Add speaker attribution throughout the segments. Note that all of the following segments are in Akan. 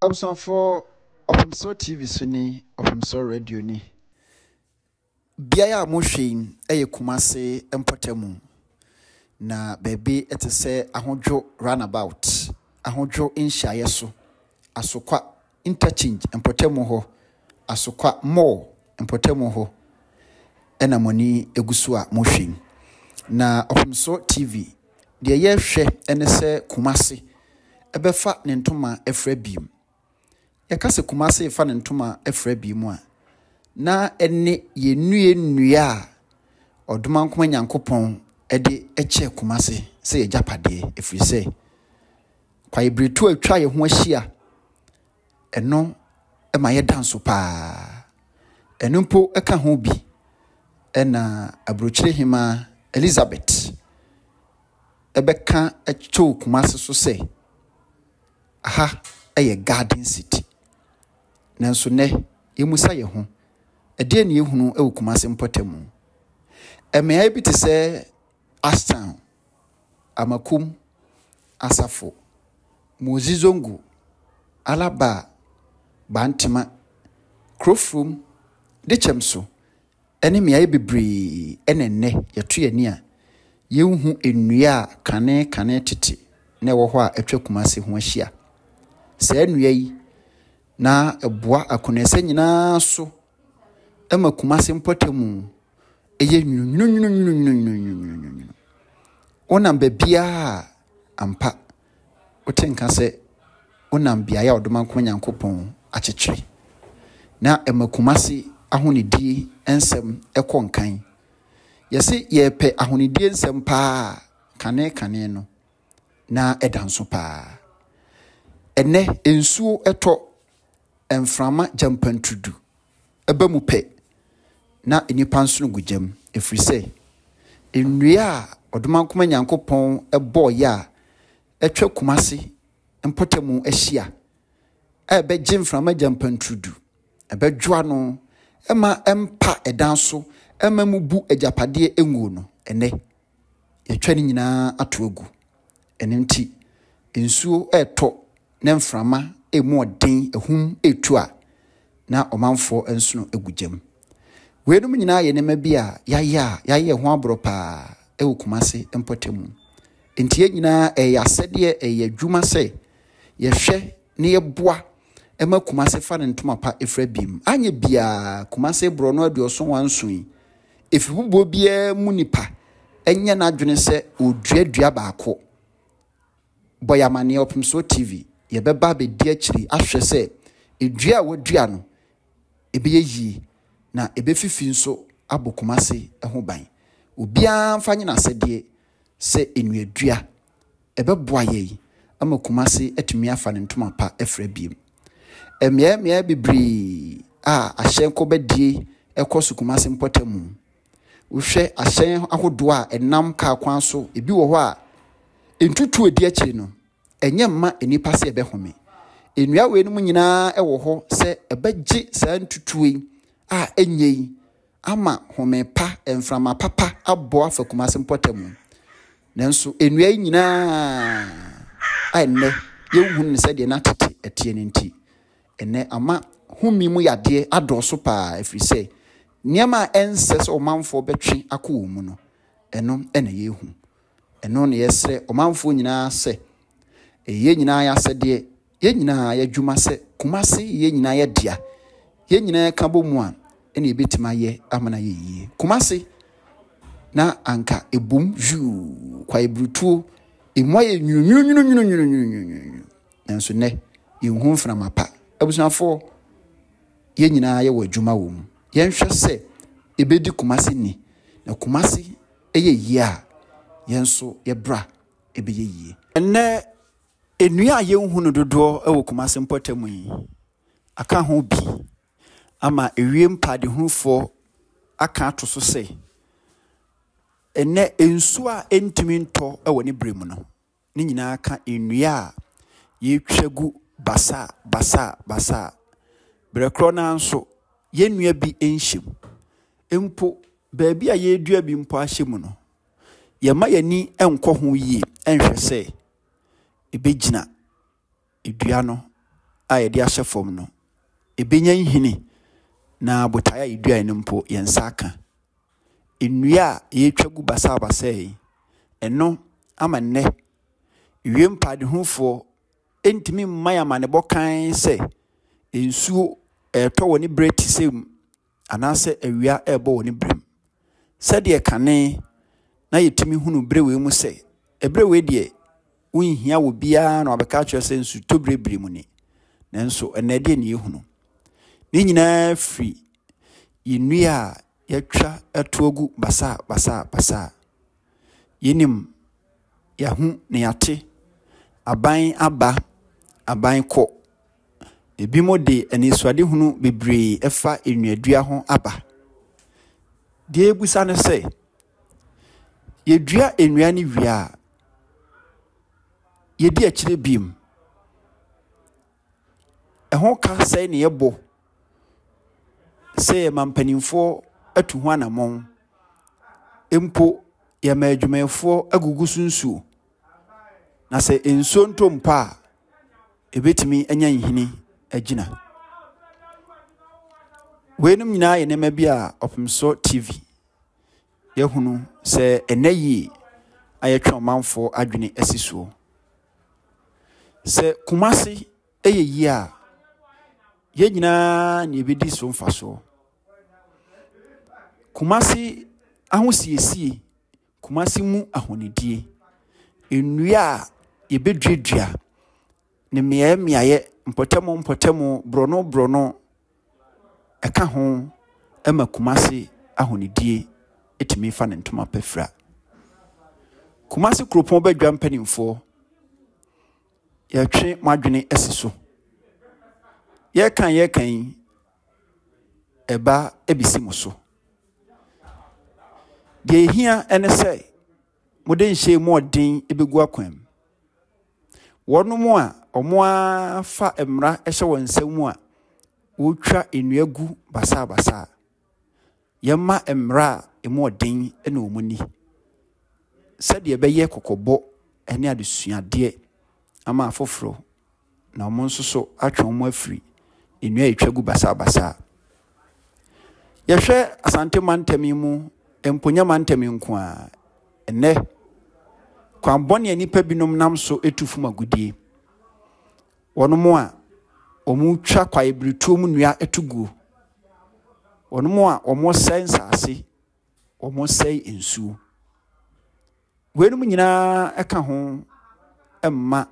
Speaker 1: Option for Opumso TV suni Opumso radio ni. Biaya moshin eye Kumase empotemu. Na baby ete se ahonjo runabout. Ahonjo insha yeso. Asokwa interchange empotemu ho. Asokwa more empotemu ho. Ena moni egusua moshin. Na Opumso TV. Diye yehwe ene se Kumase. Ebefa nentuma efra biem. Yakase Kumase efa nentuma efra biem a na enne ye nnua oduma nkoma Nyankopɔn ede eche Kumase se yejapade efri se kwa ibretu atwa ye ho ahia eno ema ye danso pa eno mpo eka ho bi ena abrochire hima Elizabeth ebeka echo Kumase so se aha eye garden city nanso ne yemusa ye ho ede ne yehunu ewu Kumase mpotemu emea bi te se Aston Amakum Asafo Mozizongo Alaba Bantima Krofrum Dechemso ene mea bebre enenne yeto ye ni a yehu ennua kane tete na wo ho a etwa Kumase ho ahia se ennua yi na eboa akonese nyina so ema Kumase mpotemu eye nyunu onam bebia ampa otenka se onam bia ya odoma nko Nyankopɔn akyekere na ema Kumase ahonidi ensem ekonkan yesi yepe ahonidi ensem pa kane no na edanso pa ene ensuo eto emframa jampantrudu ebamu pe na enipa nso gujam efri se ennua odoma nkoma Nyankopɔn ebo ya etwa Kumase mpotemu ahia ebe jimframa jampantrudu ebe dwoa no ema empa edanso ema mubu ejapade enguo no ene yetwa ni nyina atoagu enenti ensuo eto na mframa emu odin ehum etua na omanfo enso egujam wenum nyina ye nema bia yaye ho abropa ewu Kumase empotemu entie nyina yasede adwuma se yehwe ne yeboa ema Kumase fa ntoma pa efra biem anye bia Kumase bro no aduoso wanson efibubo bia munipa enye na adwene se oduadua baako boyamane Opumso TV ye beba be di akiri ahwe se edua wadua no ebe yi na ebe fifi nso abo Kumase ho ban obia mfanye na sede se enuadua ebe boa ye ama Kumase atumi afa ne ntoma pa efra biem emia bibri ahyen ko bedie ekoso Kumase mpotemu uhwe ahyen ahodo a enam ka kwan so ebi wo ho a entutu edi akiri no enye mma enipa se ebe home enua we no nyina ewo ho se ebeji sa ntutue enye ama home pa emframa papa abo afa Kumase mpotemu nanso enua nyina enne yehu ne se de na tete etie ne nti enne ama humi mu yade adoso pa efri se niama ense se omanfo betwe akọ mu no eno ene yehu eno ne yesre omanfo nyina se ye nyina ya sede ye nyina ya dwuma se Kumase ye nyina ya dia ye nyina ka bomu a ene ebetima ye amana ye yie Kumase na anka ebum ju kwa ebrutuo emoye nyunu nanso ne yehu mframa pa abusunafo ye nyina ye wadwuma wo mu yenhwe se ebedi Kumase ni na Kumase eye yie a yenso ye bra ebeye yie enne enua ye hu no dodo ewo Kumase mpotemu yi aka ho bi ama ewie mpade hunfo aka atoso se enne ensu a entimi nto ewo ne bremu no ni nyina aka enua ye twagu basa brekro na nso ye nua bi enhyem empo baabi a ye dua bi mpo ahyemu no ye ma yani enko ho yi enhwe se ebegina edua no a yɛde ahyɛ fam no ebenya nhini na botaya idua ne mpo yɛnsa aka nnua a yɛtwa gu basa yi ɛno ama nnɛ wiem padehufo entimi mmaya ma ne bɔkan sɛ ensuo ɛtɔ wɔ ne brɛ tisem anaasɛ awia ɛbɔ wɔ ne brɛm sɛdeɛ kane na yɛtimi hunu brɛ we mu sɛ ebrɛ we deɛ wonhia wɔ biara na wabɛka kyerɛ sɛ nsu to brɛ mu ni nanso ɛnɛ deɛ ne yɛhunu ne nyinaa firi yɛnnua a yɛtwa ɛtoagu basa yɛnim yɛho ne yɛate aban aba aban kɔ ebi mo de aniswade hunu bebree ɛfa ennuadua ho aba deɛ ebusa ne sɛ yɛdua ennua ne wia yɛdi akyire biem ɛho ka sɛ ne yɛbɔ sɛ mampanimfoɔ atu ho anamɔn empo yɛma adwumayɛfoɔ agugu sunsuo na sɛ ensuo ntompa a ebetimi anya nhini agina wenum nyinaa yɛ nema bi a Opemso TV yɛhunu sɛ ɛnɛ yi ayɛtwe ɔmanfoɔ adwene asisuo sɛ Kumasi ɛyɛ yi a yɛ nyinaa ne ebedi so mfaso Kumasi ahosiesie Kumasi mu ahonidie nnua a yɛbɛduadua ne mmeaeɛ mpɔtɛmo brono ɛka ho ɛma Kumasi ahonidie etimi fa ne ntoma pɛfra Kumasi kuropɔn bɛdwa mpanimfoɔ yɛtwe madwene asi so yɛkan ɛba ebisi mo so deɛ hia ɛne sɛ mode nhyɛ mu ɔden ebegu akwam wɔnom a ɔmo afa mmara ɛhyɛ wɔn nsam a wotwa nnua gu basa yɛma mmara a emu ɔden ɛna ɔmo ni sɛdeɛ ɛbɛyɛ kokɔbɔ ɛne adesuadeɛ ama afoforo na ɔmo nso so atwe ɔmo afiri nnua etwa gu basa yɛhwɛ Asante mantam mu emponya mantam nko a ɛnɛ kwambɔne nipa binom nam so etufum agudie wɔnom a ɔmo twa kwaebrituo mu nnua etuguo wɔnom a ɔmo sɛn nsase ɔmo sɛn nsuo wenum nyinaa ɛka ho ɛmma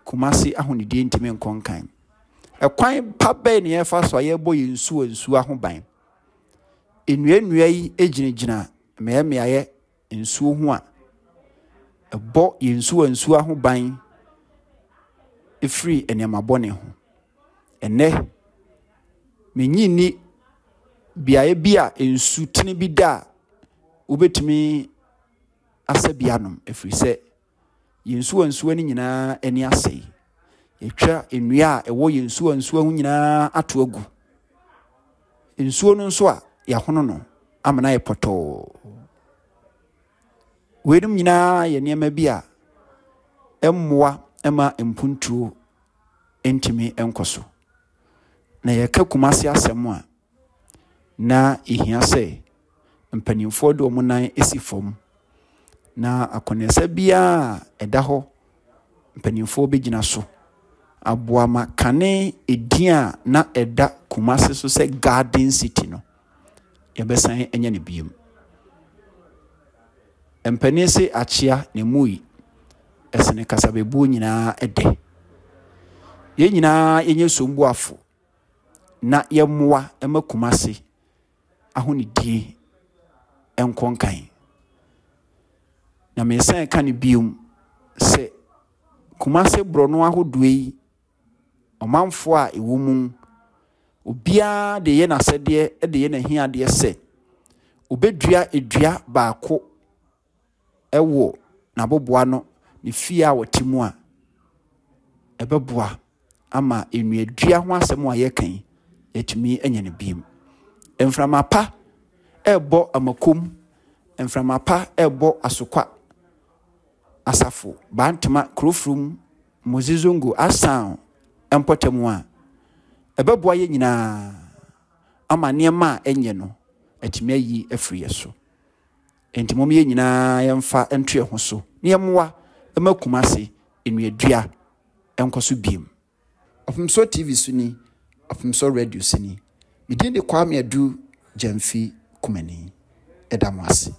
Speaker 1: Kumasi ahonidie ntimi nkɔnkan ɛkwan pa bɛn ne yɛfa so a yɛbɔ yɛ nsuo aho ban nnua yi egyinagyina mmeaeɛ nsuo ho a ɛbɔ yɛ nsuo aho ban efiri enema bɔne ho ɛnɛ menyini biae bi a nsu tene bi da wobetumi asabianom efiri sɛ yɛ nsuo ani nyinaa ani asɛe yɛtwa nnua a ɛwɔ yɛ nsuo ho nyinaa ato agu nsuo no nso a yɛahono no amana yɛ pɔtɔɔ wenum nyinaa yɛ nneɛma bi a ɛmmoa ɛma mpuntuo ntimi ɛnkɔ so na yɛka Kumasi asɛm a na ehia sɛ mpanimfoɔ de ɔmo nan esi fam na akɔnɛsa bia ɛda hɔ mpanimfoɔ bɛgyina so aboama kane edin a na ɛda Kumasi so sɛ Garden City no yɛbɛsan anya ne biem mpanisi akyea ne mui ɛsene kasabebuo nyinaa ɛdɛ yɛn nyinaa yenye sombuafo na yɛmmoa ɛma Kumasi ahonidie ɛnkɔnkan na mesan ka ne biom sɛ Kumasi brono ahodoɔ yi ɔmanfo a ɛwɔ mu obiara de yɛ n'asɛdeɛ de yɛ n'ahiadeɛ sɛ obedua edua baako ɛwɔ n'aboboa no ne fie a wɔte mu a ɛbɛboa ama ennuadua ho asɛm a yɛkan yɛtumi anya ne biem mframapa ɛbɔ amakom mframapa ɛbɔ asokwa asafo bantama krofrum mozizongo asan empotemu a ebeboa ye nyina ama nneɛma enye no etime yi afiri yeso enti mom ye nyina yemfa entue ho so nneɛmoa emakumase enuadua enkoso biem Afumso TV suni Afumso radio suni midin de Kwame Adu Jamfi Kumani edamwase